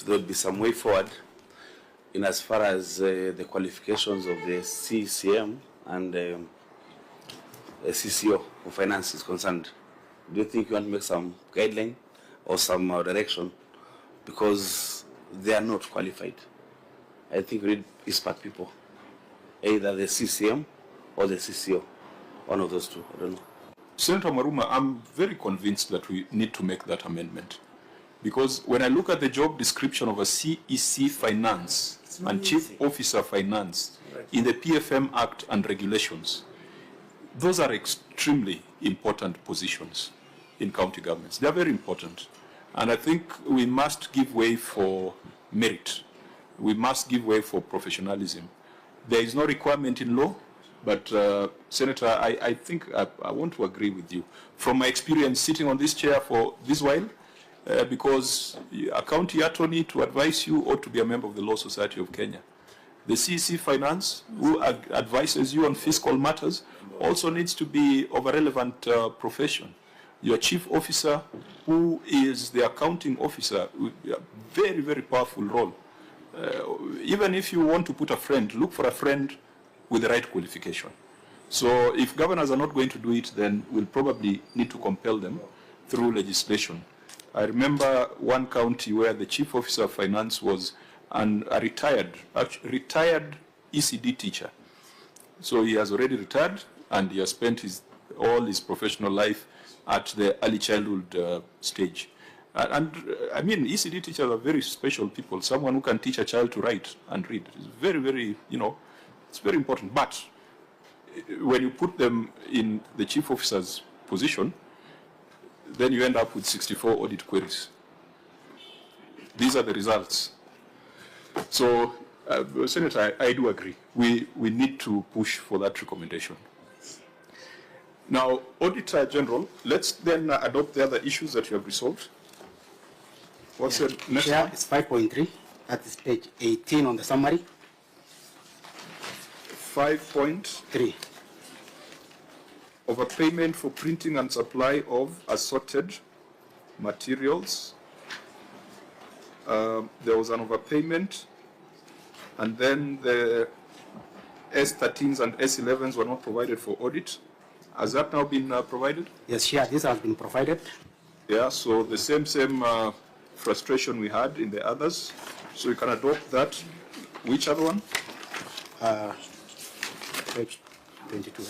there will be some way forward in as far as the qualifications of the CCM and the CCO for finance is concerned. Do you think you want to make some guideline or some direction? Because they are not qualified. I think we need expert people, either the CCM or the CCO, one of those two, I don't know. Senator Maruma, I'm very convinced that we need to make that amendment. Because when I look at the job description of a CEC Finance and Chief Officer Finance in the PFM Act and regulations, those are extremely important positions in county governments. They are very important. And I think we must give way for merit. We must give way for professionalism. There is no requirement in law, but Senator, I think I want to agree with you. From my experience sitting on this chair for this while, because a county attorney to advise you ought to be a member of the Law Society of Kenya. The CEC Finance, who advises you on fiscal matters, also needs to be of a relevant profession. Your chief officer, who is the accounting officer, a very, very powerful role. Even if you want to put a friend, look for a friend with the right qualification. So if governors are not going to do it, then we'll probably need to compel them through legislation. I remember one county where the chief officer of finance was a retired ECD teacher. So he has already retired and he has spent all his professional life at the early childhood stage. I mean, ECD teachers are very special people. Someone who can teach a child to write and read is very, very, it's very important. But when you put them in the chief officer's position, then you end up with 64 audit queries. These are the results. So, Senator, I do agree. We need to push for that recommendation. Now, Auditor General, let's then adopt the other issues that you have resolved. What's the next one? It's 5.3. That is page 18 on the summary. 5.3. Overpayment for printing and supply of assorted materials. There was an overpayment, and then the S13s and S11s were not provided for audit. Has that now been provided? Yes, yeah, this has been provided. Yeah, so the same frustration we had in the others. So you can adopt that. Which other one? Page 22.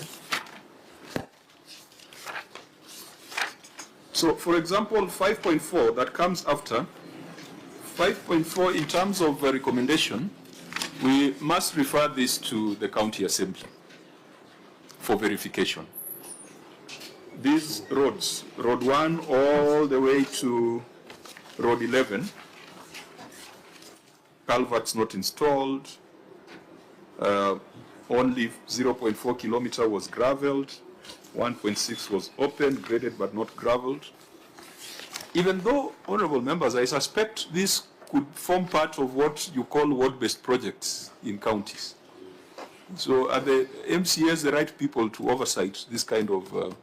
So, for example, 5.4, that comes after. 5.4, in terms of recommendation, we must refer this to the county assembly for verification. These roads, Road 1 all the way to Road 11, culverts not installed, only 0.4 kilometer was graveled, 1.6 was opened, graded but not graveled. Even though, honorable members, I suspect this could form part of what you call ward-based projects in counties. So are the MCAs the right people to oversight this kind of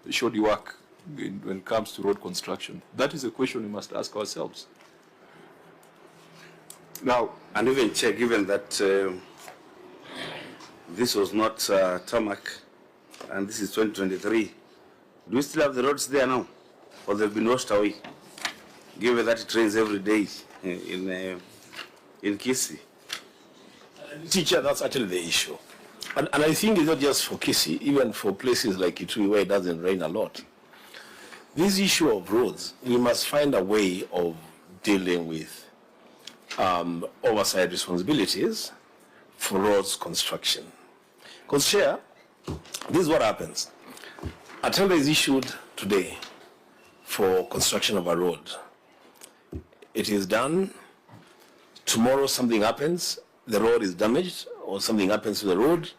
shoddy work when it comes to road construction? That is a question we must ask ourselves. Now, and even check, given that this was not tarmac, and this is 2023, do we still have the roads there now? Or they've been washed away, given that it rains every day in Kisii? Teacher, that's actually the issue. And I think it's not just for Kisii, even for places like Kitui where it doesn't rain a lot. This issue of roads, we must find a way of dealing with oversight responsibilities for roads construction. Because, Chair, this is what happens. A tender is issued today for construction of a road. It is done. Tomorrow something happens, the road is damaged, or something happens to the road.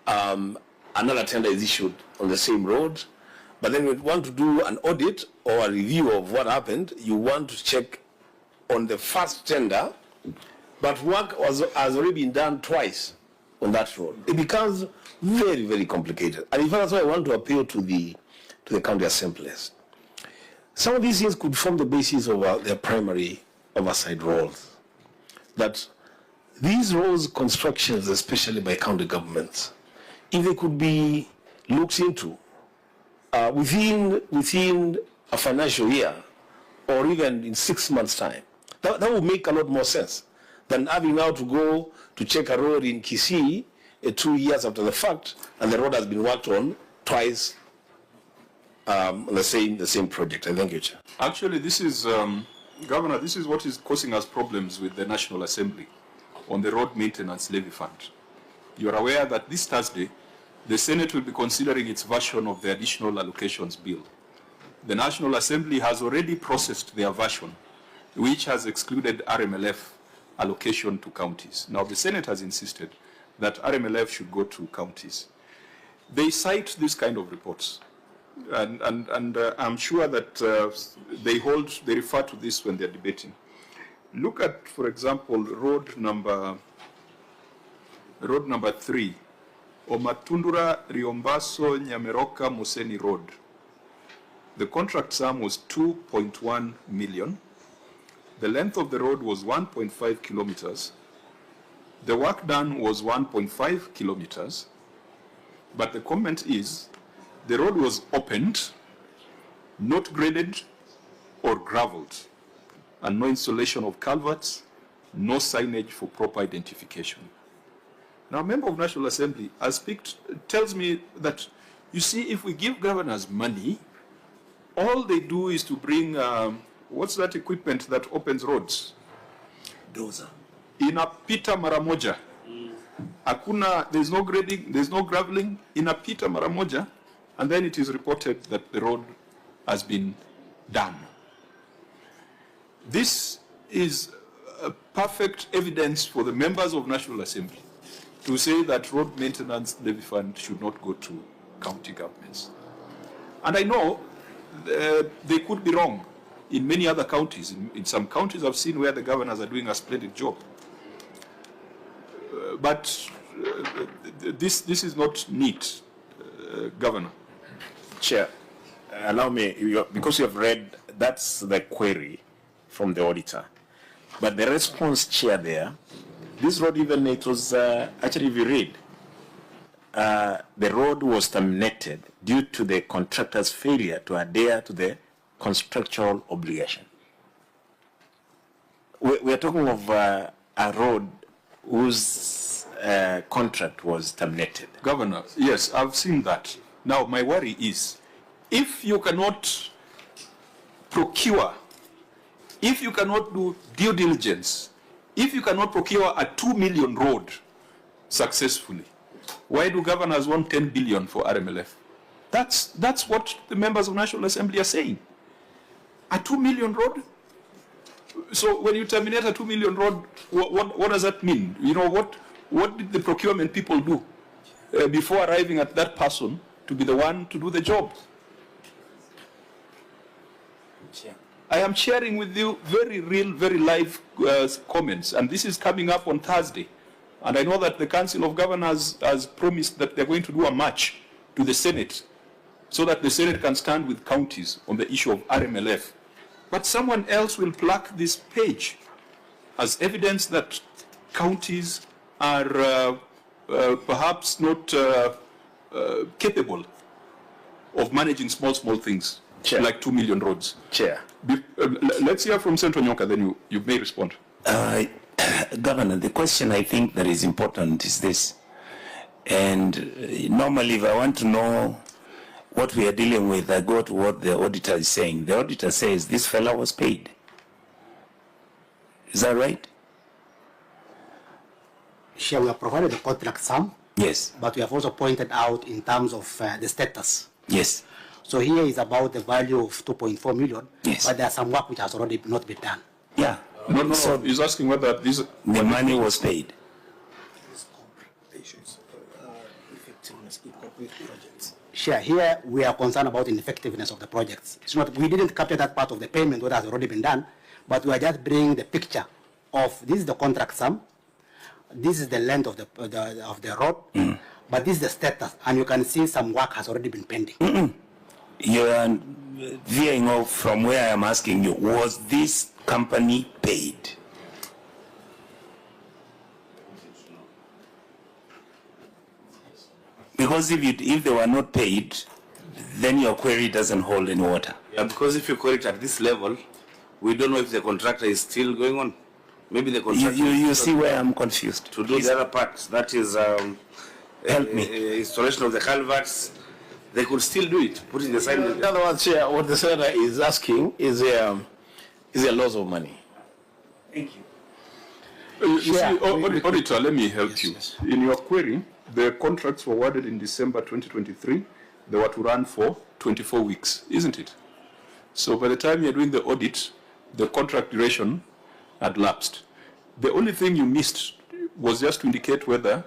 Another tender is issued on the same road. But then when you want to do an audit or a review of what happened, you want to check on the first tender, but work has already been done twice on that road. It becomes very, very complicated. And in fact, that's why I want to appeal to the county assemblies. Some of these things could form the basis of their primary oversight roles, that these roads constructions, especially by county governments, if they could be looked into within a financial year or even in 6 months' time, that would make a lot more sense than having now to go to check a road in Kisii 2 years after the fact, and the road has been worked on twice on the same project. I thank you, Chair. Actually, this is, Governor, this is what is causing us problems with the National Assembly on the road maintenance levy fund. You are aware that this Thursday, the Senate will be considering its version of the additional allocations bill. The National Assembly has already processed their version, which has excluded RMLF allocation to counties. Now, the Senate has insisted that RMLF should go to counties. They cite this kind of reports, and I'm sure that they refer to this when they're debating. Look at, for example, road number 3, Omatundura Riombaso Nyameroka Museni Road. The contract sum was 2.1 million. The length of the road was 1.5 kilometers. The work done was 1.5 kilometers. But the comment is, the road was opened, not graded or graveled, and no installation of culverts, no signage for proper identification. Now, a member of National Assembly tells me that, you see, if we give governors money, all they do is to bring, what's that equipment that opens roads? Dozer. Inapita mara moja. Hakuna, there's no grading, there's no graveling, inapita mara moja, and then it is reported that the road has been done. This is a perfect evidence for the members of National Assembly to say that road maintenance levy fund should not go to county governments. And I know they could be wrong in many other counties. In some counties I've seen where the governors are doing a splendid job. But this is not neat, Governor. Chair, allow me, because you have read, that's the query from the auditor. But the response, Chair, there, this road even, it was, actually if you read, the road was terminated due to the contractor's failure to adhere to the contractual obligation. We are talking of a road whose contract was terminated. Governor, yes, I've seen that. Now, my worry is, if you cannot procure, if you cannot do due diligence, if you cannot procure a 2 million road successfully, why do governors want 10 billion for RMLF? That's what the members of National Assembly are saying. A 2 million road? So when you terminate a 2 million road, what does that mean? You know, what did the procurement people do before arriving at that person to be the one to do the job? Chair. I am sharing with you very real, very live comments, and this is coming up on Thursday. And I know that the Council of Governors has promised that they're going to do a march to the Senate so that the Senate can stand with counties on the issue of RMLF. But someone else will plaque this page as evidence that counties are perhaps not capable of managing small things. Chair. Like 2 million roads. Chair. Let's hear from Senator Onyonka, then you may respond. Governor, the question I think that is important is this. And normally if I want to know what we are dealing with, I go to what the auditor is saying. The auditor says this fellow was paid. Is that right? Sure, we have provided the contract sum. Yes. But we have also pointed out in terms of the status. Yes. So here is about the value of 2.4 million. Yes. But there's some work which has already not been done. Yeah. No, so he's asking whether the money was paid. Sure, here we are concerned about the effectiveness of the projects. It's not, we didn't capture that part of the payment that has already been done, but we are just bringing the picture of this is the contract sum, this is the length of the road, but this is the status, and you can see some work has already been pending. You are veering off from where I am asking you. Was this company paid? Because if they were not paid, then your query doesn't hold any water. Yeah, because if you query it at this level, we don't know if the contractor is still going on. Maybe the contractor. You see where I'm confused. To do the other part, that is Help me. installation of the culverts, they could still do it. Put in the sign. In other words, Chair, what the senator is asking is a loss of money. Thank you. You see, Auditor, let me help you. In your query, the contracts were awarded in December 2023. They were to run for 24 weeks, isn't it? So by the time you're doing the audit, the contract duration had lapsed. The only thing you missed was just to indicate whether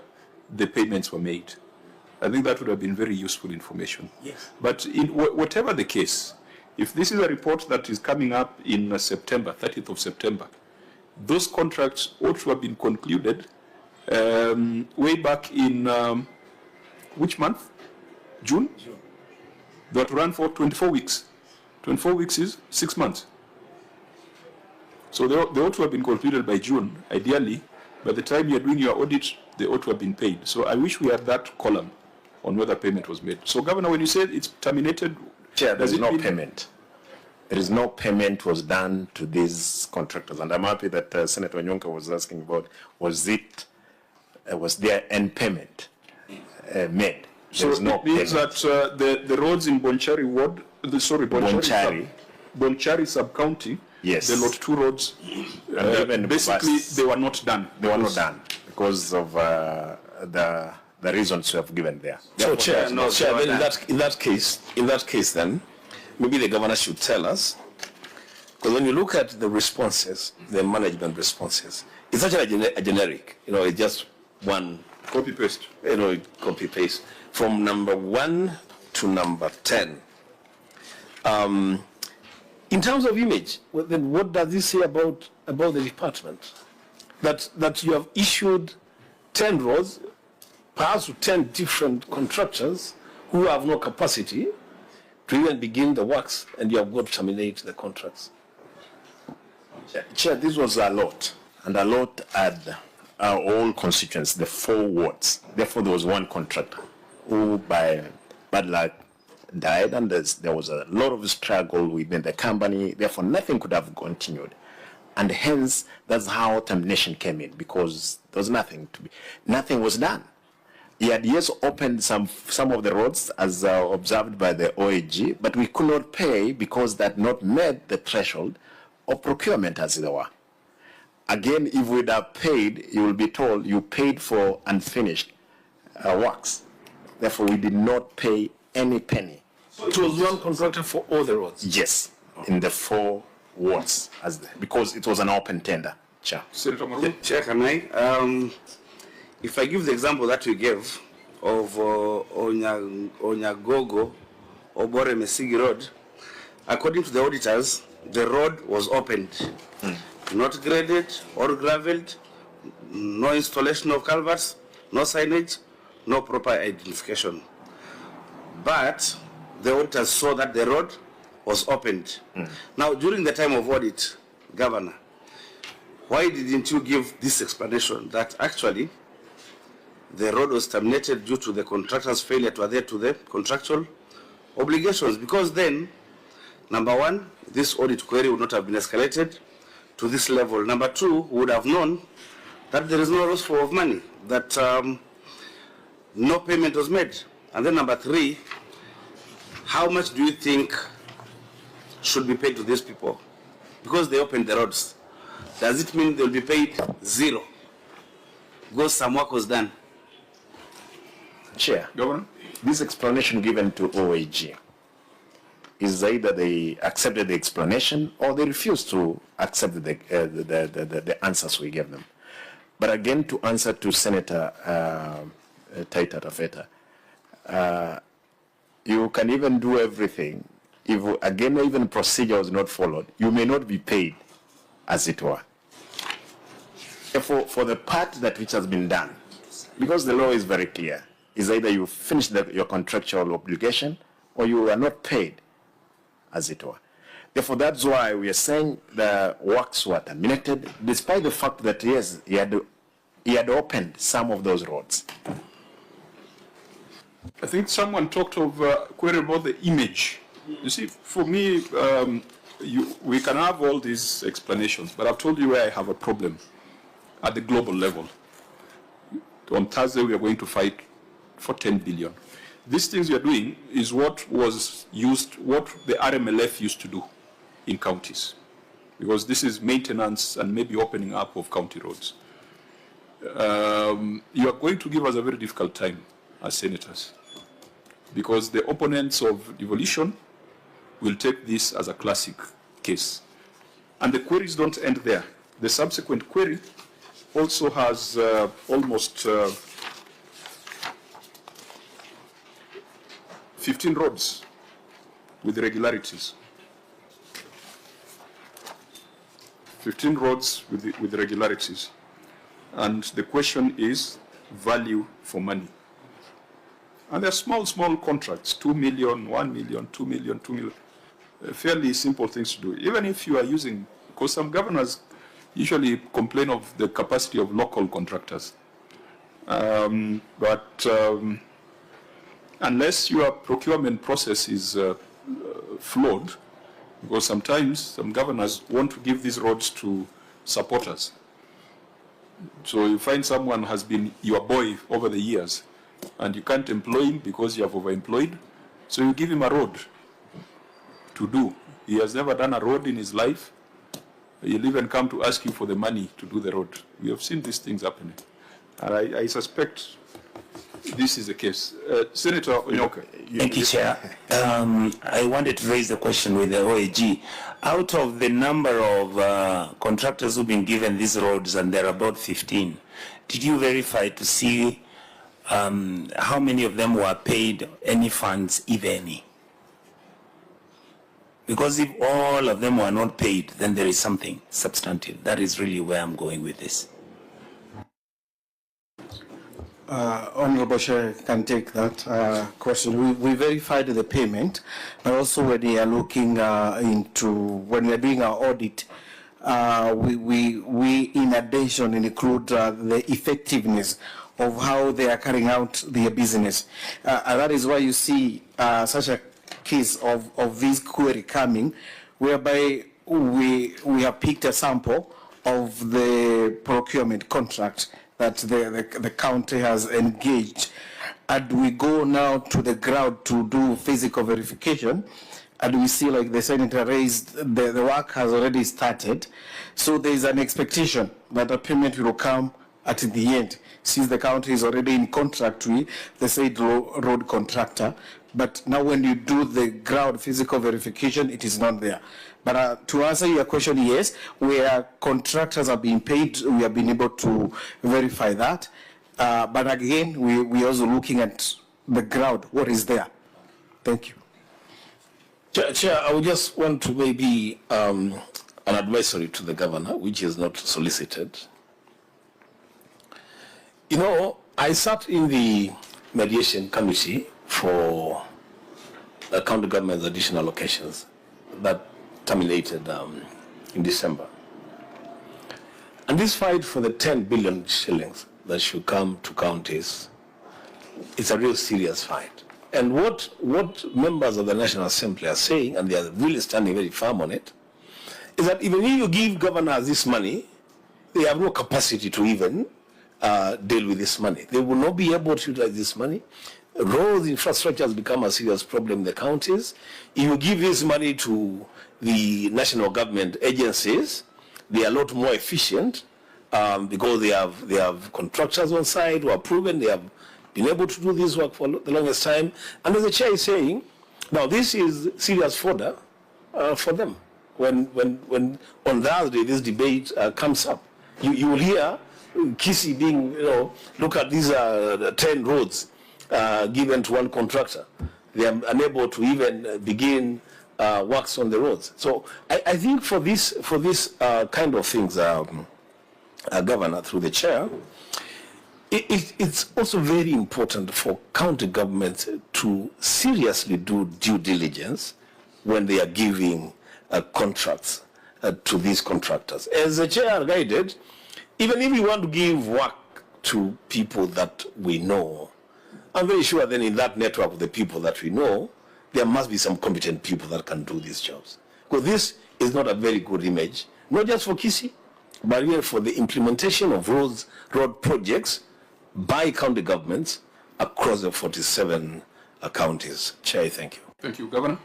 the payments were made. I think that would have been very useful information. Yes. But in whatever the case, if this is a report that is coming up in September, 30th of September, those contracts ought to have been concluded way back in which month? June? June. They were to run for 24 weeks. 24 weeks is 6 months. So they ought to have been concluded by June, ideally. By the time you're doing your audit, they ought to have been paid. So I wish we had that column on whether payment was made. So, Governor, when you said it's terminated, Chair, there is no payment. There is no payment was done to these contractors, and I'm happy that Senator Onyonka was asking about was there any payment made? So there is no it means payment. that the roads in Bonchari ward, Bonchari sub-county, Yes. the lot 2 roads, even basically bus. they were not done. They were not done because of the reasons you have given there. So, Chair, no, Chair, they then were in that case, then maybe the governor should tell us, because when you look at the responses, the management responses, it's actually a generic. It's just one Copy paste. copy paste from number 1 to number 10. In terms of image, well, then what does this say about the department? That you have issued 10 roads, perhaps to 10 different contractors who have no capacity to even begin the works, and you have got to terminate the contracts. Chair, this was a lot, and a lot had our all constituents, the 4 wards. Therefore, there was one contractor who, by bad luck, died, and there was a lot of struggle within the company. Therefore, nothing could have continued, and hence that's how termination came in, because there was nothing was done. He had opened some of the roads as observed by the OAG, but we could not pay because that not met the threshold of procurement as it were. Again, if we'd have paid, you will be told you paid for unfinished works. Therefore, we did not pay any penny. So it was one contractor for all the roads? Yes, in the 4 wards, because it was an open tender. Chair. Senator Maru? Chair, can I? If I give the example that we gave of Onyagogo Obore Mesigi Road, according to the auditors, the road was opened, not graded or gravelled, no installation of culverts, no signage, no proper identification. But the auditors saw that the road was opened. Now, during the time of audit, Governor, why didn't you give this explanation that actually the road was terminated due to the contractor's failure to adhere to the contractual obligations? Because then, number 1, this audit query would not have been escalated to this level. Number 2, we would have known that there is no loss of money, that no payment was made. And then number 3, how much do you think should be paid to these people? Because they opened the roads. Does it mean they'll be paid 0? Because some work was done. Chair, Governor? this explanation given to OAG is either they accepted the explanation or they refused to accept the answers we gave them. But again, to answer to Senator Taita Tafeta, you can even do everything. If, again, even procedure was not followed, you may not be paid, as it were. Therefore, for the part that which has been done, because the law is very clear, is either you finish your contractual obligation or you are not paid, as it were. Therefore, that's why we are saying the works were terminated, despite the fact that, yes, he had opened some of those roads. I think someone talked of query about the image. You see, for me, we can have all these explanations, but I've told you where I have a problem at the global level. On Thursday, we are going to fight for 10 billion. These things we are doing is what was used, what the RMLF used to do in counties, because this is maintenance and maybe opening up of county roads. You are going to give us a very difficult time as senators, because the opponents of devolution will take this as a classic case. And the queries don't end there. The subsequent query also has almost 15 roads with irregularities. 15 roads with irregularities. And the question is value for money. And they're small contracts, 2 million, 1 million, 2 million, 2 million. Fairly simple things to do. Even if you are using, because some governors usually complain of the capacity of local contractors. But unless your procurement process is flawed, because sometimes some governors want to give these roads to supporters. So you find someone has been your boy over the years, and you can't employ him because you have overemployed, so you give him a road to do. He has never done a road in his life. He'll even come to ask you for the money to do the road. We have seen these things happening. And I suspect this is the case. Senator Onyonka. Thank you, Chair. I wanted to raise the question with the OAG. Out of the number of contractors who've been given these roads, and there are about 15, did you verify to see how many of them were paid any funds, if any? Because if all of them were not paid, then there is something substantive. That is really where I'm going with this. Honorable Chair can take that question. We verified the payment, but also when we are looking when we are doing our audit, we in addition include the effectiveness of how they are carrying out their business. And that is why you see such a case of this query coming, whereby we have picked a sample of the procurement contract that the county has engaged, and we go now to the ground to do physical verification, and we see, like the senator raised, the work has already started, so there is an expectation that a payment will come at the end, since the county is already in contract with the said road contractor. But now when you do the ground physical verification, it is not there. But to answer your question, yes, where contractors are being paid, we have been able to verify that. But again, we're also looking at the ground, what is there. Thank you. Chair, I would just want to maybe an advisory to the governor, which is not solicited. You know, I sat in the mediation committee for the county government's additional allocations that terminated in December. And this fight for the 10 billion shillings that should come to counties, it's a real serious fight. And what members of the National Assembly are saying, and they are really standing very firm on it, is that even if you give governors this money, they have no capacity to even deal with this money. They will not be able to utilize this money. Road infrastructure has become a serious problem in the counties. If you give this money to the national government agencies, they are a lot more efficient because they have contractors on site who are proven they have been able to do this work for the longest time. And as the chair is saying, now this is serious fodder for them. When on Thursday this debate comes up, you will hear Kisi being, look at these 10 roads given to one contractor. They are unable to even begin works on the roads. So I think for this kind of things, Governor, through the chair, it's also very important for county governments to seriously do due diligence when they are giving contracts to these contractors. As the chair guided, even if we want to give work to people that we know, I'm very sure then in that network of the people that we know, there must be some competent people that can do these jobs. Because this is not a very good image, not just for Kisii, but even for the implementation of road projects by county governments across the 47 counties. Chair, thank you. Thank you, Governor.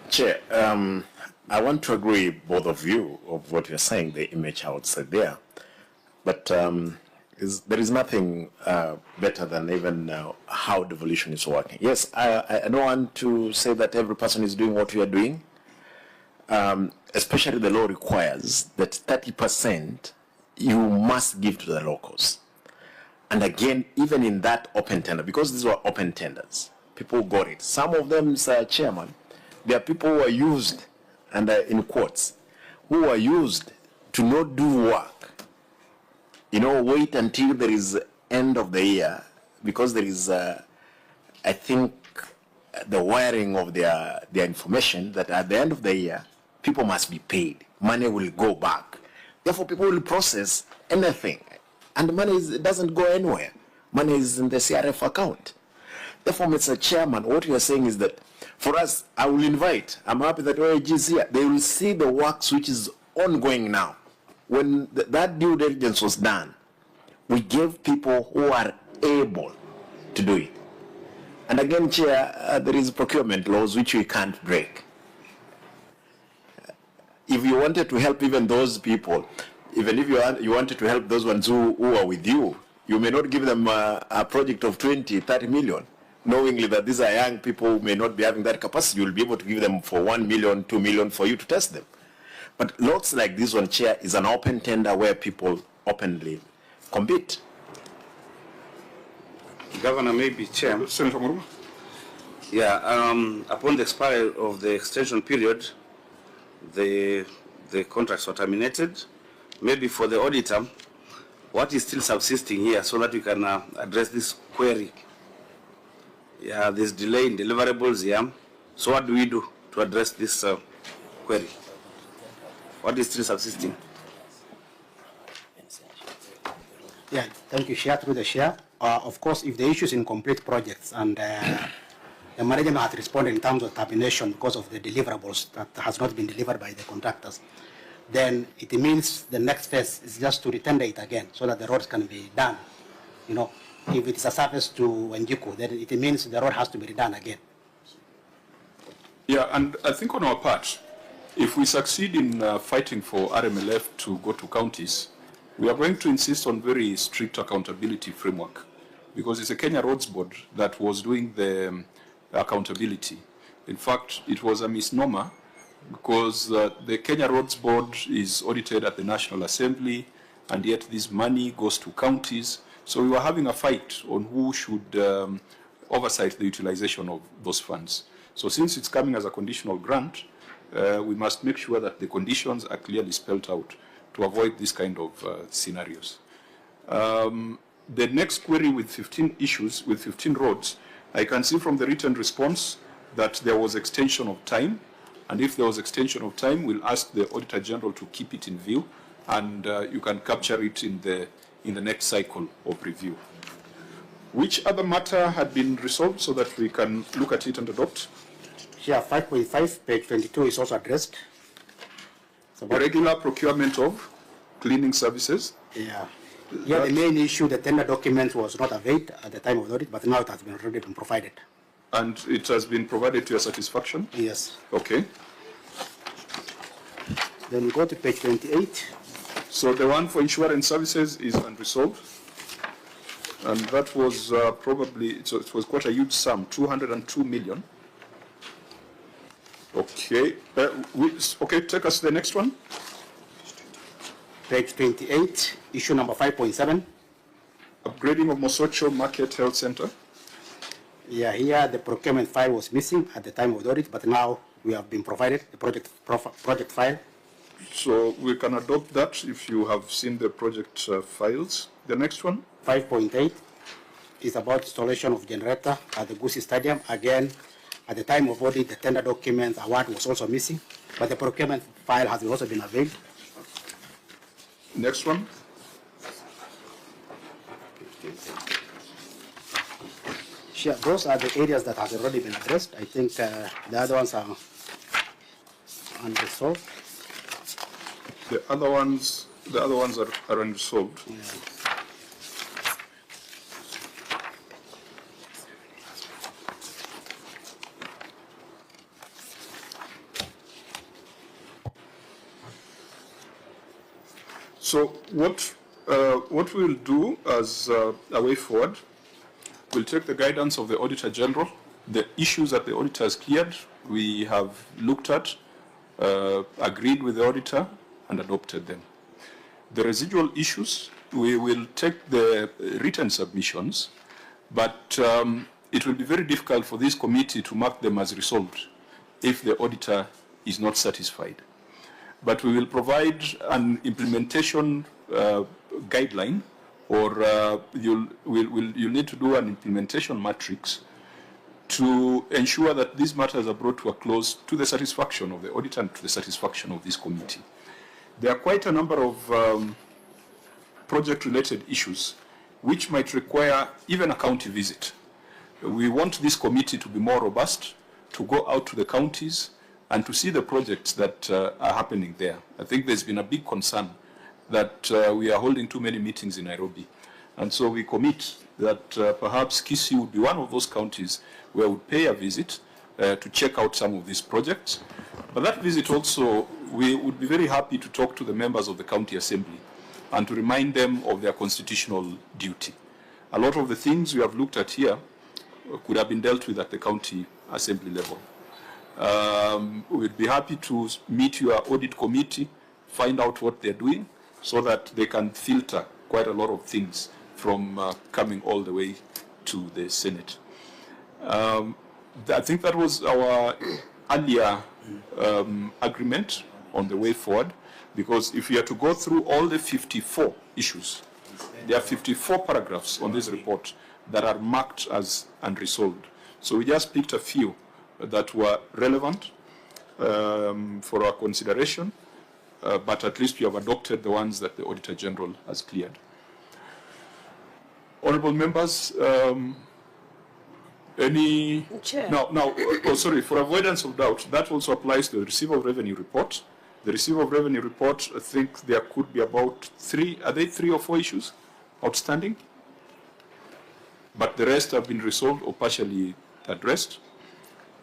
Chair, I want to agree with both of you of what you're saying, the image outside there. But there is nothing better than even how devolution is working. Yes, I don't want to say that every person is doing what we are doing. Especially the law requires that 30% you must give to the locals. And again, even in that open tender, because these were open tenders, people got it. Some of them, Sir Chairman, there are people who are used, and in quotes, who are used to not do work. Wait until there is end of the year, because there is, I think, the wiring of their information that at the end of the year, people must be paid. Money will go back. Therefore, people will process anything. And money doesn't go anywhere. Money is in the CRF account. Therefore, Mr. Chairman, what you are saying is that for us, I will invite, I'm happy that OAG is here, they will see the works which is ongoing now. When that due diligence was done, we gave people who are able to do it. And again, Chair, there is procurement laws which we can't break. If you wanted to help even those people, even if you wanted to help those ones who are with you, you may not give them a project of 20, 30 million, knowingly that these are young people who may not be having that capacity. You'll be able to give them for 1 million, 2 million for you to test them. But lots like this one, Chair, is an open tender where people openly compete. Governor, maybe Chair. Senator Muruma. Yeah, upon the expiry of the extension period, the contracts were terminated. Maybe for the auditor, what is still subsisting here so that we can address this query? Yeah, there's delay in deliverables here. So what do we do to address this query? What is still subsisting? Yeah, thank you, Chair. Through the Chair. Of course, if the issue is incomplete projects and the management has responded in terms of termination because of the deliverables that has not been delivered by the contractors, then it means the next phase is just to retender it again so that the roads can be done. If it is a service to Wanjiku, then it means the road has to be redone again. Yeah, and I think on our part, if we succeed in fighting for RMLF to go to counties, we are going to insist on very strict accountability framework, because it's a Kenya Roads Board that was doing the accountability. In fact, it was a misnomer, because the Kenya Roads Board is audited at the National Assembly, and yet this money goes to counties. So we were having a fight on who should oversight the utilization of those funds. So since it's coming as a conditional grant, we must make sure that the conditions are clearly spelled out to avoid this kind of scenarios. The next query with 15 issues, with 15 roads, I can see from the written response that there was extension of time. And if there was extension of time, we'll ask the Auditor General to keep it in view, and you can capture it in the next cycle of review. Which other matter had been resolved so that we can look at it and adopt? Chair, 5.5, page 22 is also addressed. The regular procurement of cleaning services. Yeah. Yeah, the main issue, the tender document was not availed at the time of the audit, but now it has already been provided. And it has been provided to your satisfaction? Yes. Okay. Then we go to page 28. So the one for insurance services is unresolved. And that was probably, so it was quite a huge sum, 202 million. Okay. Okay, take us to the next one. Page 28, issue number 5.7. Upgrading of Mosocho Market Health Center. Yeah, here the procurement file was missing at the time of the audit, but now we have been provided the project file. So we can adopt that if you have seen the project files. The next one. 5.8 is about installation of generator at the Gusii Stadium. Again, At the time of audit, the tender documents, award was also missing, but the procurement file has also been availed. Next one. Sure, those are the areas that have already been addressed. I think the other ones are unresolved. The other ones are unresolved. Yeah. So what we'll do as a way forward, we'll take the guidance of the Auditor General. The issues that the auditor has cleared, we have looked at, agreed with the auditor, and adopted them. The residual issues, we will take the written submissions, but it will be very difficult for this committee to mark them as resolved if the auditor is not satisfied. But we will provide an implementation guideline, or you'll need to do an implementation matrix to ensure that these matters are brought to a close to the satisfaction of the auditor and to the satisfaction of this committee. There are quite a number of project-related issues which might require even a county visit. We want this committee to be more robust, to go out to the counties and to see the projects that are happening there. I think there's been a big concern that we are holding too many meetings in Nairobi. And so we commit that perhaps Kisii would be one of those counties where we pay a visit to check out some of these projects. But that visit also, we would be very happy to talk to the members of the county assembly and to remind them of their constitutional duty. A lot of the things we have looked at here could have been dealt with at the county assembly level. We'd be happy to meet your audit committee, find out what they're doing, so that they can filter quite a lot of things from coming all the way to the Senate. I think that was our earlier agreement on the way forward, because if you are to go through all the 54 issues, there are 54 paragraphs on this report that are marked as unresolved. So we just picked a few that were relevant for our consideration, but at least we have adopted the ones that the Auditor General has cleared. Honorable members, any... Chair. Sorry, for avoidance of doubt, that also applies to the Receiver of Revenue report. The Receiver of Revenue report, I think there could be about 3 or 4 issues outstanding? But the rest have been resolved or partially addressed.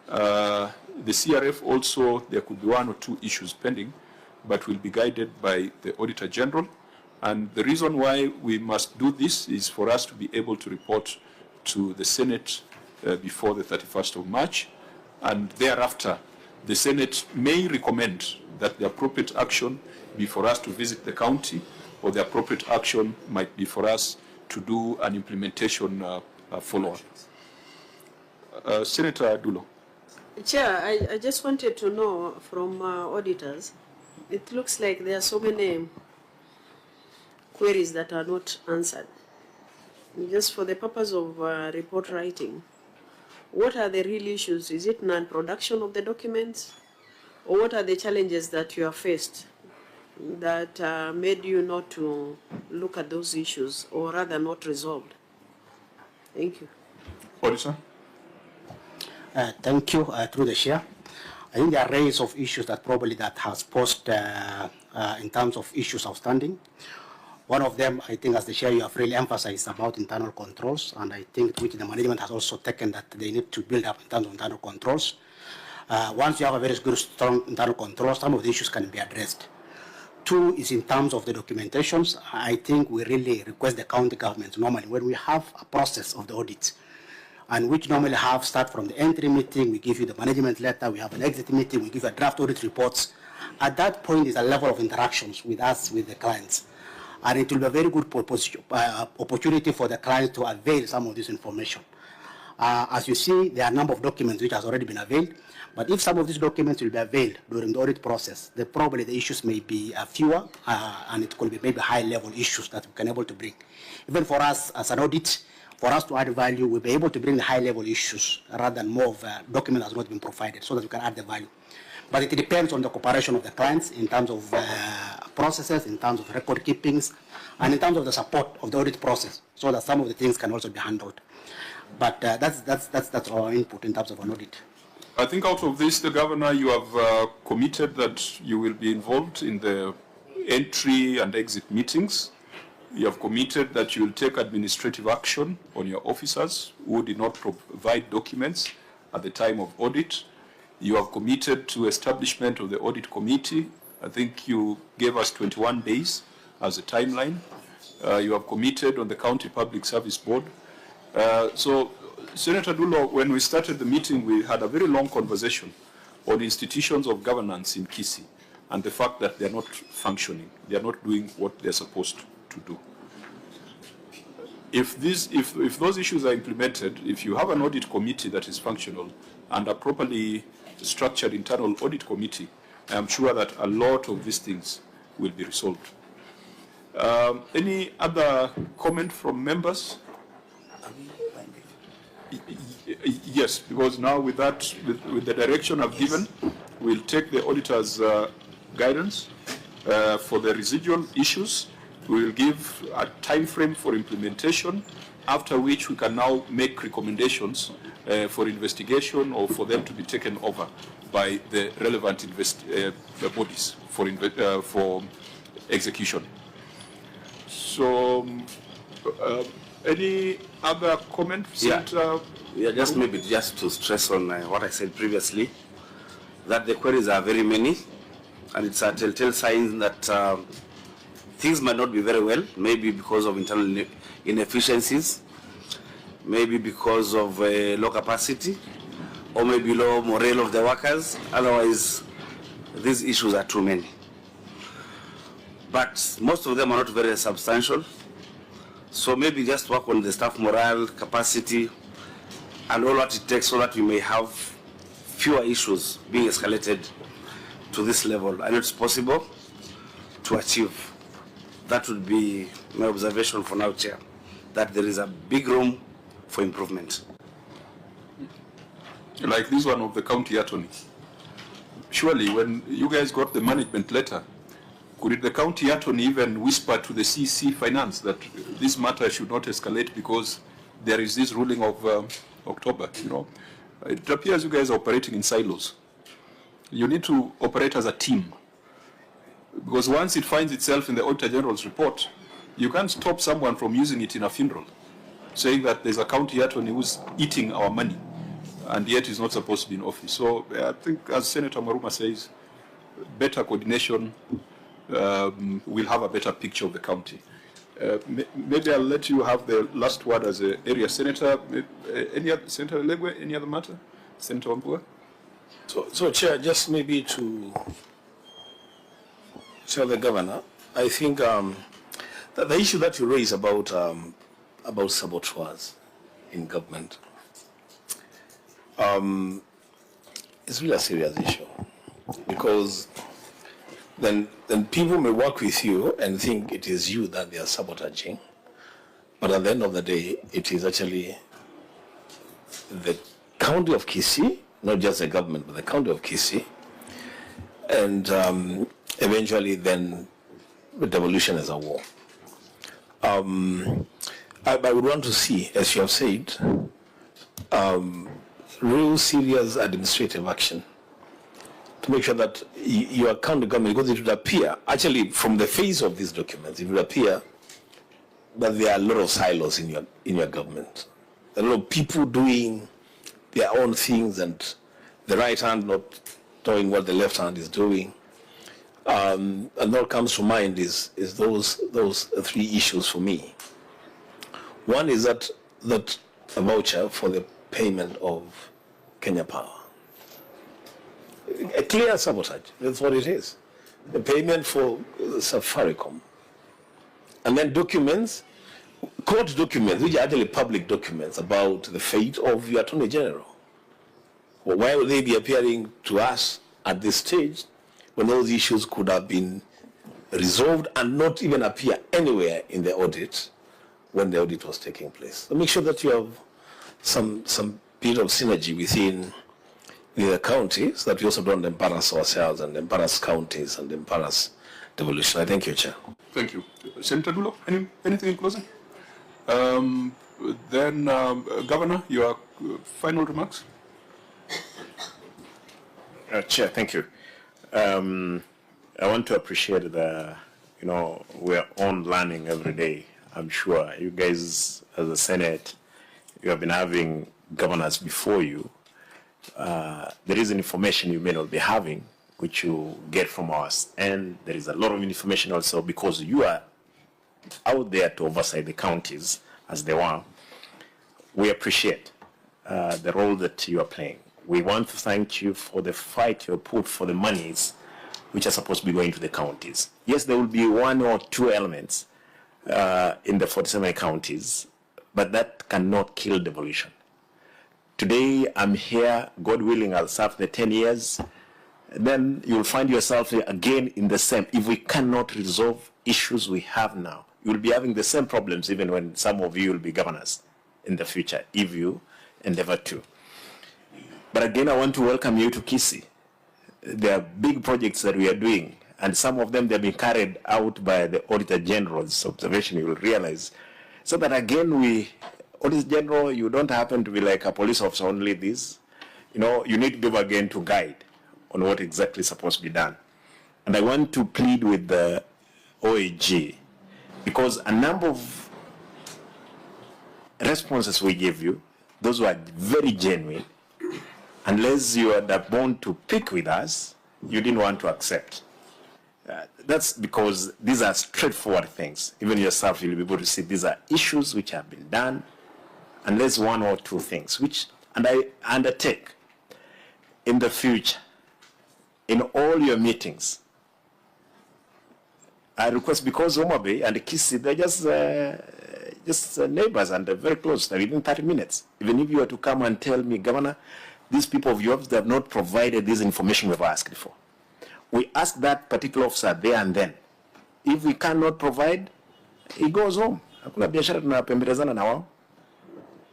The CRF also, there could be 1 or 2 issues pending, but will be guided by the Auditor General. And the reason why we must do this is for us to be able to report to the Senate before the 31st of March. And thereafter, the Senate may recommend that the appropriate action be for us to visit the county, or the appropriate action might be for us to do an implementation follow-up. Senator Dulo. Chair, I just wanted to know from auditors, it looks like there are so many queries that are not answered. Just for the purpose of report writing, what are the real issues? Is it non-production of the documents? Or what are the challenges that you have faced that made you not to look at those issues, or rather not resolved? Thank you. Auditor. Thank you, through the chair. I think there are arrays of issues that probably that has posed in terms of issues outstanding. One of them, I think, as the chair, you have really emphasized about internal controls, and I think which the management has also taken that they need to build up in terms of internal controls. Once you have a very good, strong internal control, some of the issues can be addressed. 2 is in terms of the documentations. I think we really request the county governments normally when we have a process of the audit, and which normally have start from the entry meeting, we give you the management letter, we have an exit meeting, we give you a draft audit reports. At that point is a level of interactions with us, with the clients. And it will be a very good opportunity for the clients to avail some of this information. As you see, there are a number of documents which has already been availed. But if some of these documents will be availed during the audit process, then probably the issues may be fewer, and it could be maybe high-level issues that we can able to bring. Even for us as an audit, for us to add value, we'll be able to bring the high-level issues rather than more of a document that has not been provided, so that we can add the value. But it depends on the cooperation of the clients in terms of processes, in terms of record keepings, and in terms of the support of the audit process, so that some of the things can also be handled. But that's our input in terms of an audit. I think out of this, the Governor, you have committed that you will be involved in the entry and exit meetings. You have committed that you will take administrative action on your officers who did not provide documents at the time of audit. You have committed to establishment of the audit committee. I think you gave us 21 days as a timeline. You have committed on the County Public Service Board. So, Senator Dulo, when we started the meeting, we had a very long conversation on institutions of governance in Kisii and the fact that they're not functioning. They're not doing what they're supposed to do. If those issues are implemented, if you have an audit committee that is functional and a properly structured internal audit committee, I'm sure that a lot of these things will be resolved. Any other comment from members? Yes, because now with that, with the direction I've given, we'll take the auditor's guidance for the residual issues. We will give a time frame for implementation, after which we can now make recommendations for investigation or for them to be taken over by the relevant bodies for execution. So, any other comment? Yeah, just maybe just to stress on what I said previously, that the queries are very many, and it's a telltale sign that things might not be very well, maybe because of internal inefficiencies, maybe because of low capacity, or maybe low morale of the workers. Otherwise, these issues are too many. But most of them are not very substantial. So maybe just work on the staff morale, capacity, and all what it takes so that we may have fewer issues being escalated to this level. And it's possible to achieve. That would be my observation for now, Chair, that there is a big room for improvement. Like this one of the county attorney. Surely, when you guys got the management letter, could the county attorney even whisper to the CC Finance that this matter should not escalate because there is this ruling of October? You know, it appears you guys are operating in silos. You need to operate as a team, because once it finds itself in the Auditor General's report, you can't stop someone from using it in a funeral, saying that there's a county attorney who's eating our money, and yet is not supposed to be in office. So I think, as Senator Maruma says, better coordination will have a better picture of the county. Maybe I'll let you have the last word as an area senator. Senator Legwe, any other matter? Senator Wambua? So Chair, just maybe to tell the Governor, I think that the issue that you raise about saboteurs in government is really a serious issue, because then people may work with you and think it is you that they are sabotaging, but at the end of the day, it is actually the county of Kisii, not just the government, but the county of Kisii, and eventually then the devolution as a war. I would want to see, as you have said, real serious administrative action to make sure that your county government, because it would appear, actually from the face of these documents, it would appear that there are a lot of silos in your government. A lot of people doing their own things and the right hand not knowing what the left hand is doing. And what comes to mind is those three issues for me. One is that a voucher for the payment of Kenya Power. A clear sabotage, that's what it is. The payment for Safaricom. And then documents court documents, which are actually public documents about the fate of your Attorney General. Well, why would they be appearing to us at this stage when those issues could have been resolved and not even appear anywhere in the audit when the audit was taking place? So make sure that you have some bit of synergy within the counties, so that we also don't embarrass ourselves and embarrass counties and embarrass devolution. I thank you, Chair. Thank you. Senator Dulo, anything in closing? Then, Governor, your final remarks? Chair, thank you. I want to appreciate the, we're on learning every day. I'm sure you guys, as a Senate, you have been having governors before you. There is information you may not be having, which you get from us. And there is a lot of information also because you are out there to oversight the counties as they are. We appreciate the role that you are playing. We want to thank you for the fight you put for the monies which are supposed to be going to the counties. Yes, there will be 1 or 2 elements in the 47 counties, but that cannot kill devolution. Today, I'm here, God willing, I'll serve the 10 years. Then you'll find yourself again in the same. If we cannot resolve issues we have now, you'll be having the same problems even when some of you will be governors in the future, if you endeavor to. But again, I want to welcome you to Kisii. There are big projects that we are doing, and some of them they've been carried out by the Auditor General's observation, you will realize. So that again, Auditor General, you don't happen to be like a police officer only this. You need to be able again to guide on what exactly is supposed to be done. And I want to plead with the OAG, because a number of responses we gave you, those were very genuine. Unless you had a bone to pick with us, you didn't want to accept. That's because these are straightforward things. Even yourself, you'll be able to see these are issues which have been done, unless 1 or 2 things, and I undertake in the future, in all your meetings, I request, because Homa Bay and Kisii, they're just neighbors and they're very close, they're within 30 minutes. Even if you were to come and tell me, Governor, these people of yours, they have not provided this information we've asked for. We ask that particular officer there and then. If we cannot provide, he goes home.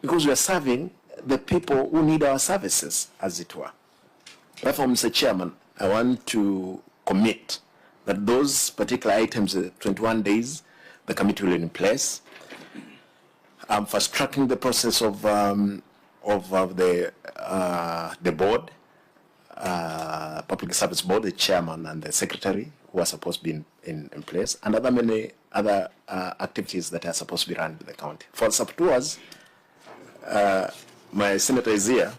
Because we are serving the people who need our services, as it were. Therefore, Mr. Chairman, I want to commit that those particular items, 21 days, the committee will be in place. I'm fast-tracking the process of the board, Public Service Board, the chairman and the secretary, who are supposed to be in place, and many other activities that are supposed to be run by the county. For saboteurs, my senator is here.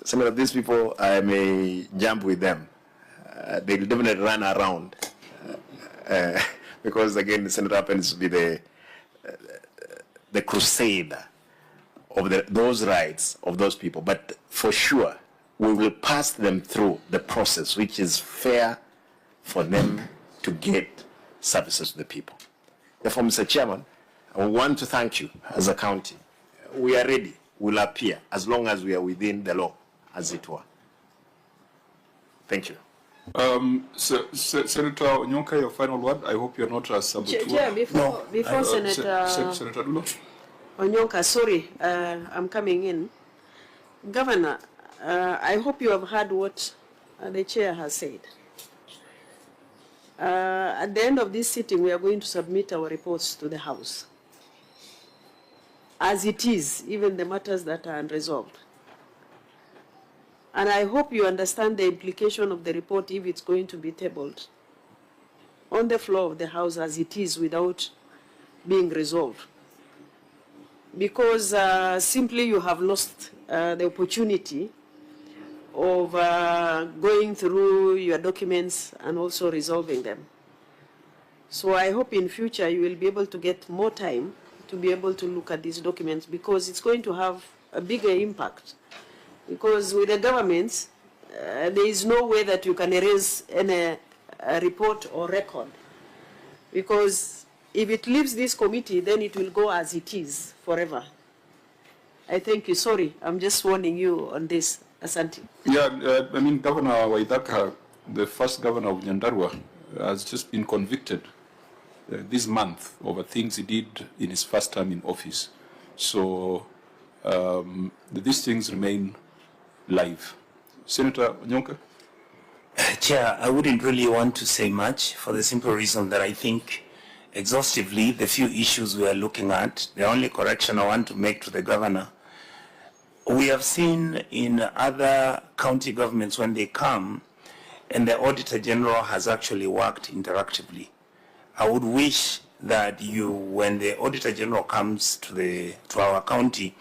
Some of these people, I may jump with them. They will definitely run around because, again, the senator happens to be the crusader of those rights of those people. But for sure, we will pass them through the process, which is fair for them to get services to the people. Therefore, Mr. Chairman, I want to thank you as a county. We are ready. We'll appear as long as we are within the law, as it were. Thank you. Senator Onyonka, your final word. I hope you're not a saboteur. Before Senator Dulo. Onyonka, sorry, I'm coming in. Governor, I hope you have heard what the chair has said. At the end of this sitting, we are going to submit our reports to the House. As it is, even the matters that are unresolved. And I hope you understand the implication of the report if it's going to be tabled on the floor of the House as it is without being resolved. Because simply you have lost the opportunity of going through your documents and also resolving them. So I hope in future you will be able to get more time to be able to look at these documents, because it's going to have a bigger impact. Because with the governments, there is no way that you can erase any report or record, because if it leaves this committee, then it will go as it is forever. I thank you. Sorry, I'm just warning you on this. Asante. Yeah, I mean, Governor Waithaka, the first governor of Nyandarua, has just been convicted this month over things he did in his first term in office. So these things remain live. Senator Onyonka? Chair, I wouldn't really want to say much for the simple reason that I think exhaustively the few issues we are looking at, the only correction I want to make to the governor, we have seen in other county governments when they come and the Auditor General has actually worked interactively. I would wish that when the Auditor General comes to our county,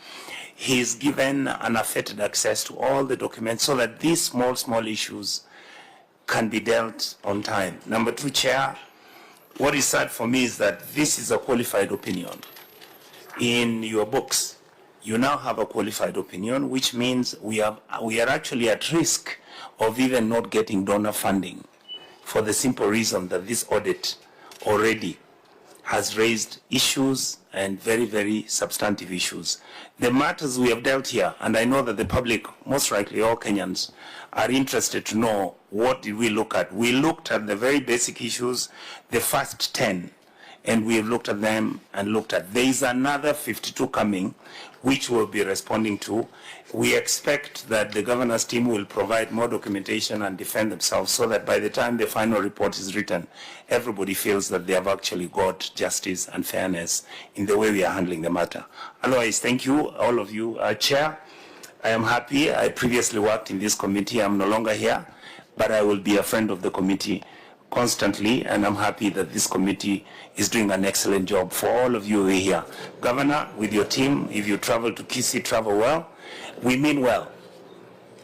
he is given unaffected access to all the documents so that these small issues can be dealt on time. Number two, Chair, what is sad for me is that this is a qualified opinion. In your books, you now have a qualified opinion, which means we are actually at risk of even not getting donor funding for the simple reason that this audit already has raised issues and very, very substantive issues. The matters we have dealt here, and I know that the public, most likely all Kenyans, are interested to know what did we look at. We looked at the very basic issues, the first 10, and we have looked at them and looked at. There is another 52 coming, which we'll be responding to. We expect that the governor's team will provide more documentation and defend themselves so that by the time the final report is written, everybody feels that they have actually got justice and fairness in the way we are handling the matter. Otherwise, thank you, all of you. Chair, I am happy. I previously worked in this committee. I'm no longer here, but I will be a friend of the committee constantly, and I'm happy that this committee is doing an excellent job for all of you who are here. Governor, with your team, if you travel to Kisii, travel well. We mean well.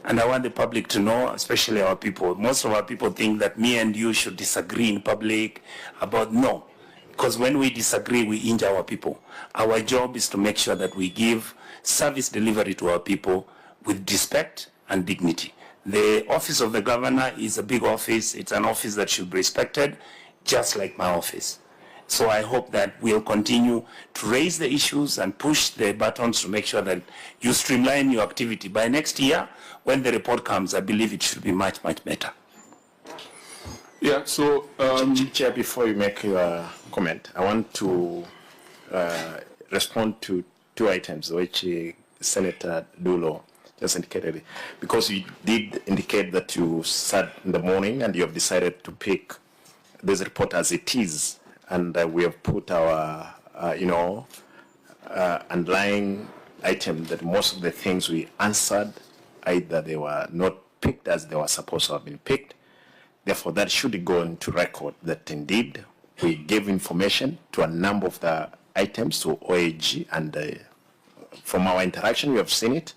And I want the public to know, especially our people. Most of our people think that me and you should disagree in public about no. Because when we disagree, we injure our people. Our job is to make sure that we give service delivery to our people with respect and dignity. The office of the governor is a big office. It's an office that should be respected, just like my office. So I hope that we'll continue to raise the issues and push the buttons to make sure that you streamline your activity. By next year, when the report comes, I believe it should be much, much better. Yeah, so... Chair, before you make your comment, I want to respond to two items which Senator Dulo just indicated, because you did indicate that you sat in the morning and you have decided to pick this report as it is, and we have put our, underlying item that most of the things we answered, either they were not picked as they were supposed to have been picked. Therefore, that should go into record that indeed we gave information to a number of the items to OAG, and from our interaction, we have seen it.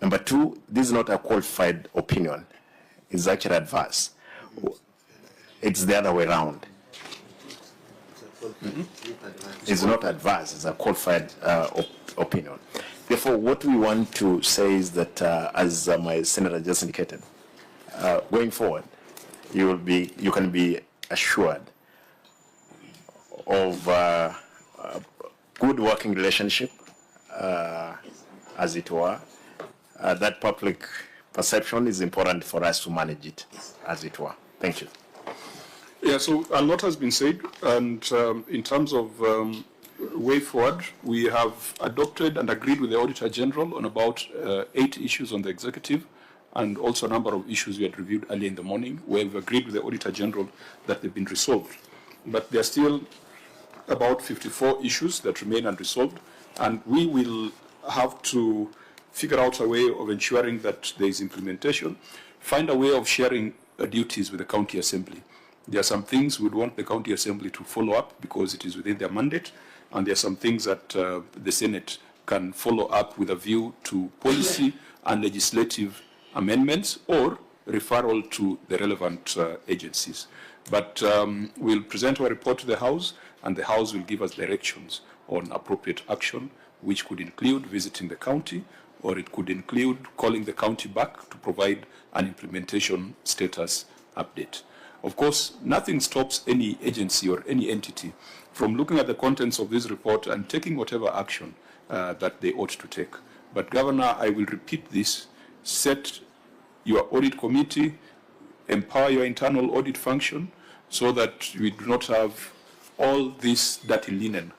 Number two, this is not a qualified opinion. It's actually adverse. It's the other way around. It's not adverse, it's a qualified opinion. Therefore, what we want to say is that, as my senator just indicated, going forward, you can be assured of good working relationship, as it were. That public perception is important for us to manage it, as it were. Thank you. Yeah, so a lot has been said, and in terms of way forward, we have adopted and agreed with the Auditor General on about 8 issues on the executive, and also a number of issues we had reviewed earlier in the morning, where we've agreed with the Auditor General that they've been resolved. But there are still about 54 issues that remain unresolved, and we will have to figure out a way of ensuring that there is implementation, find a way of sharing duties with the County Assembly. There are some things we'd want the County Assembly to follow up because it is within their mandate, and there are some things that the Senate can follow up with a view to policy and legislative amendments or referral to the relevant agencies. But we'll present our report to the House, and the House will give us directions on appropriate action, which could include visiting the county, or it could include calling the county back to provide an implementation status update. Of course, nothing stops any agency or any entity from looking at the contents of this report and taking whatever action that they ought to take. But Governor, I will repeat this, set your audit committee, empower your internal audit function so that we do not have all this dirty linen